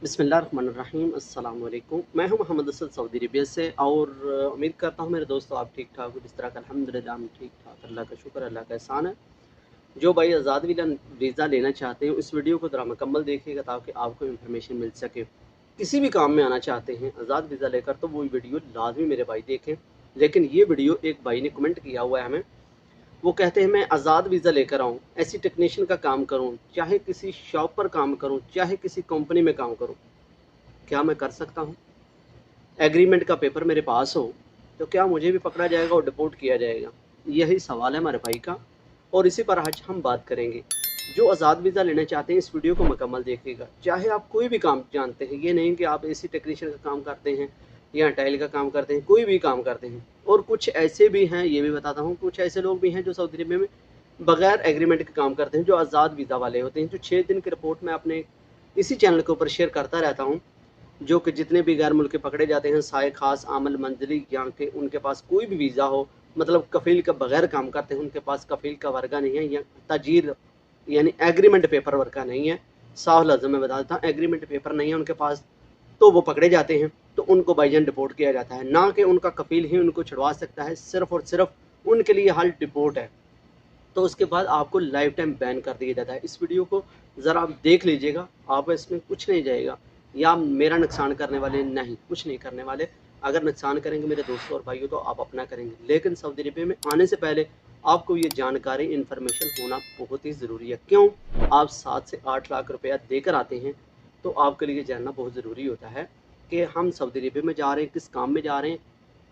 बिस्मिल्लाहिर्रहमानिर्रहीम अस्सलाम वालेकुम। मैं हूं मोहम्मद असद सऊदी अरबिया से और उम्मीद करता हूं मेरे दोस्तों आप ठीक ठाक हो। जिस तरह का अल्हम्दुलिल्लाह हम ठीक ठाक, अल्लाह का शुक्र, अल्लाह का एहसान है। जो भाई आज़ाद वीज़ा लेना चाहते हैं इस वीडियो को ज़रा मुकम्मल देखिएगा ताकि आपको इन्फॉर्मेशन मिल सके। किसी भी काम में आना चाहते हैं आज़ाद वीज़ा लेकर तो वो वीडियो लाजमी मेरे भाई देखें। लेकिन ये वीडियो एक भाई ने कमेंट किया हुआ है हमें, वो कहते हैं मैं आज़ाद वीज़ा लेकर आऊँ, ऐसी टेक्नीशियन का काम करूँ, चाहे किसी शॉप पर काम करूँ, चाहे किसी कंपनी में काम करूँ, क्या मैं कर सकता हूँ? एग्रीमेंट का पेपर मेरे पास हो तो क्या मुझे भी पकड़ा जाएगा और डिपोर्ट किया जाएगा? यही सवाल है हमारे भाई का और इसी पर आज हम बात करेंगे। जो आज़ाद वीज़ा लेना चाहते हैं इस वीडियो को मुकम्मल देखिएगा। चाहे आप कोई भी काम जानते हैं, ये नहीं कि आप एसी टेक्नीशियन का काम करते हैं या टाइल का काम करते हैं, कोई भी काम करते हैं। और कुछ ऐसे भी हैं, ये भी बताता हूँ, कुछ ऐसे लोग भी हैं जो सऊदी अरब में बगैर एग्रीमेंट के काम करते हैं, जो आज़ाद वीज़ा वाले होते हैं। जो 6 दिन की रिपोर्ट मैं अपने इसी चैनल के ऊपर शेयर करता रहता हूँ, जो कि जितने भी गैर मुल्की पकड़े जाते हैं साए खास आमल मंजली यहाँ के, उनके पास कोई भी वीज़ा हो, मतलब कफील के बगैर काम करते हैं, उनके पास कफील का वर्गा नहीं है या तजीर यानी एग्रीमेंट पेपर वर्का नहीं है। साफ लफ्ज़ों में बता देता हूँ, एग्रीमेंट पेपर नहीं है उनके पास, तो वो पकड़े जाते हैं तो उनको भाईजान डिपोर्ट किया जाता है। ना कि उनका कफील ही उनको छुड़वा सकता है, सिर्फ और सिर्फ उनके लिए हाल डिपोर्ट है। तो उसके बाद आपको लाइफ टाइम बैन कर दिया जाता है। इस वीडियो को ज़रा आप देख लीजिएगा, आप इसमें कुछ नहीं जाएगा या मेरा नुकसान करने वाले नहीं, कुछ नहीं करने वाले। अगर नुकसान करेंगे मेरे दोस्तों और भाइयों तो आप अपना करेंगे, लेकिन सऊदी अरब में आने से पहले आपको ये जानकारी इन्फॉर्मेशन होना बहुत ही ज़रूरी है। क्यों? आप 7 से 8 लाख रुपया देकर आते हैं तो आपके लिए जानना बहुत ज़रूरी होता है कि हम सऊदी अरब में जा रहे हैं, किस काम में जा रहे हैं,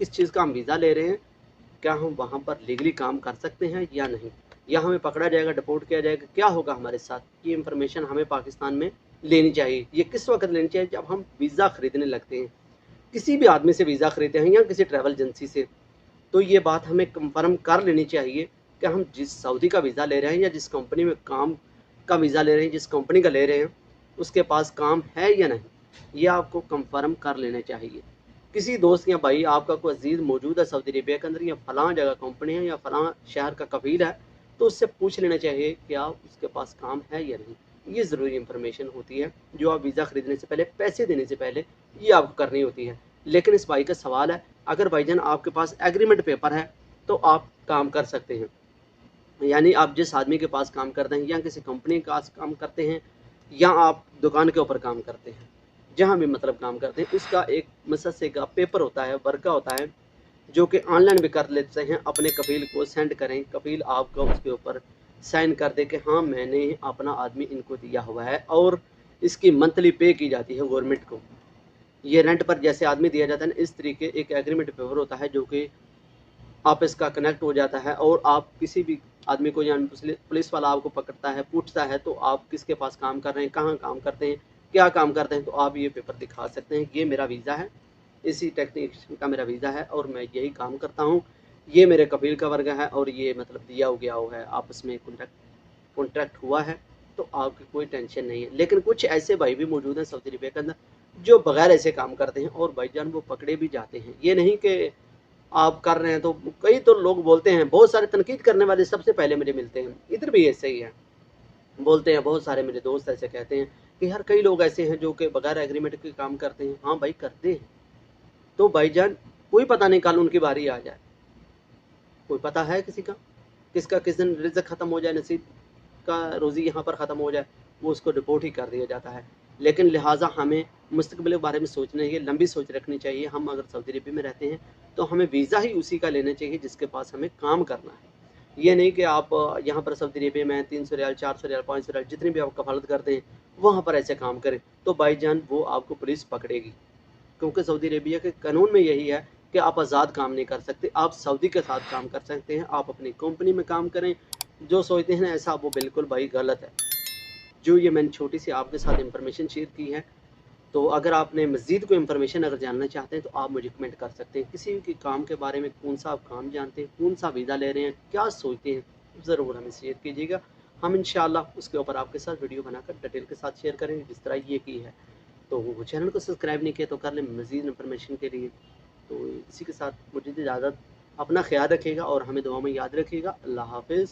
किस चीज़ का हम वीज़ा ले रहे हैं, क्या हम वहाँ पर लीगली काम कर सकते हैं या नहीं, या हमें पकड़ा जाएगा, डिपोर्ट किया जाएगा, क्या होगा हमारे साथ। ये इन्फॉर्मेशन हमें पाकिस्तान में लेनी चाहिए। ये किस वक्त लेनी चाहिए? जब हम वीज़ा ख़रीदने लगते हैं, किसी भी आदमी से वीज़ा ख़रीदते हैं या किसी ट्रैवल एजेंसी से, तो ये बात हमें कंफर्म कर लेनी चाहिए कि हम जिस सऊदी का वीज़ा ले रहे हैं या जिस कंपनी में काम का वीज़ा ले रहे हैं, जिस कंपनी का ले रहे हैं, उसके पास काम है या नहीं, ये आपको कंफर्म कर लेना चाहिए। किसी दोस्त या भाई आपका कोई अजीज़ मौजूद है सऊदी अरेबिया के अंदर या फ़लाँ जगह कंपनी है या फ़लाँ शहर का कफ़ील है, तो उससे पूछ लेना चाहिए क्या उसके पास काम है या नहीं। ये ज़रूरी इंफॉर्मेशन होती है जो आप वीज़ा ख़रीदने से पहले, पैसे देने से पहले, ये आपको करनी होती है। लेकिन इस भाई का सवाल है, अगर भाईजान आपके पास एग्रीमेंट पेपर है तो आप काम कर सकते हैं। यानी आप जिस आदमी के पास काम करते हैं या किसी कंपनी के पास काम करते हैं या आप दुकान के ऊपर काम करते हैं, जहाँ भी मतलब काम करते हैं, उसका एक मुसस्से का पेपर होता है, वर्का होता है, जो कि ऑनलाइन भी कर लेते हैं। अपने कफ़ील को सेंड करें, कफ़ील आपका उसके ऊपर साइन कर दे कि हाँ मैंने अपना आदमी इनको दिया हुआ है और इसकी मंथली पे की जाती है गवर्नमेंट को। ये रेंट पर जैसे आदमी दिया जाता है ना, इस तरीके एक एग्रीमेंट पेपर होता है जो कि आप इसका कनेक्ट हो जाता है और आप किसी भी आदमी को, या पुलिस वाला आपको पकड़ता है, पूछता है तो आप किसके पास काम कर रहे हैं, कहाँ काम करते हैं, क्या काम करते हैं, तो आप ये पेपर दिखा सकते हैं। ये मेरा वीज़ा है, इसी टेक्नीशियन का मेरा वीज़ा है और मैं यही काम करता हूँ, ये मेरे कबील का वर्ग है और ये मतलब दिया हो गया हुआ है, आपस में कॉन्ट्रैक्ट हुआ है, तो आपकी कोई टेंशन नहीं है। लेकिन कुछ ऐसे भाई भी मौजूद हैं सऊदी अरबिया के अंदर जो बगैर ऐसे काम करते हैं और भाईजान वो पकड़े भी जाते हैं। ये नहीं कि आप कर रहे हैं तो कई तो लोग बोलते हैं, बहुत सारे तनकीद करने वाले सबसे पहले मुझे मिलते हैं, इधर भी ऐसे ही है, बोलते हैं, बहुत सारे मेरे दोस्त ऐसे कहते हैं कि यार कई लोग ऐसे हैं जो कि बगैर एग्रीमेंट के काम करते हैं। हाँ भाई करते हैं, तो भाईजान कोई पता नहीं कल उनकी बारी आ जाए, कोई पता है किसी का, किसका किस दिन रिज़्क ख़त्म हो जाए, नसीब का रोज़ी यहाँ पर ख़त्म हो जाए, वो उसको डिपोर्ट ही कर दिया जाता है। लेकिन लिहाजा हमें मुस्तक़बिल के बारे में सोचना चाहिए, लंबी सोच रखनी चाहिए। हम अगर सऊदी अरब में रहते हैं तो हमें वीज़ा ही उसी का लेना चाहिए जिसके पास हमें काम करना है। ये नहीं कि आप यहाँ पर सऊदी अरब में 300 रियाल, 400 रियाल, 500 रियाल जितनी भी आप कफ़ालत करते हैं वहाँ पर ऐसे काम करें, तो भाईजान वो आपको पुलिस पकड़ेगी। क्योंकि सऊदी अरेबिया के कानून में यही है कि आप आज़ाद काम नहीं कर सकते, आप सऊदी के साथ काम कर सकते हैं, आप अपनी कंपनी में काम करें। जो सोचते हैं ना ऐसा, वो बिल्कुल भाई गलत है। जो ये मैंने छोटी सी आपके साथ इंफॉर्मेशन शेयर की है, तो अगर आपने मज़ीद कोई इंफॉर्मेशन अगर जानना चाहते हैं तो आप मुझे कमेंट कर सकते हैं। किसी भी काम के बारे में, कौन सा आप काम जानते हैं, कौन सा वीज़ा ले रहे हैं, क्या सोचते हैं, ज़रूर हमें शेयर कीजिएगा। हम इंशाअल्लाह उसके ऊपर आपके साथ वीडियो बनाकर डिटेल के साथ शेयर करेंगे, जिस तरह ये की है। तो वो चैनल को सब्सक्राइब नहीं किया तो कर लें मज़ीद इन्फॉर्मेशन के लिए। तो इसी के साथ मुझे इजाज़त, अपना ख्याल रखिएगा और हमें दुआ में याद रखिएगा। अल्लाह हाफ़िज़।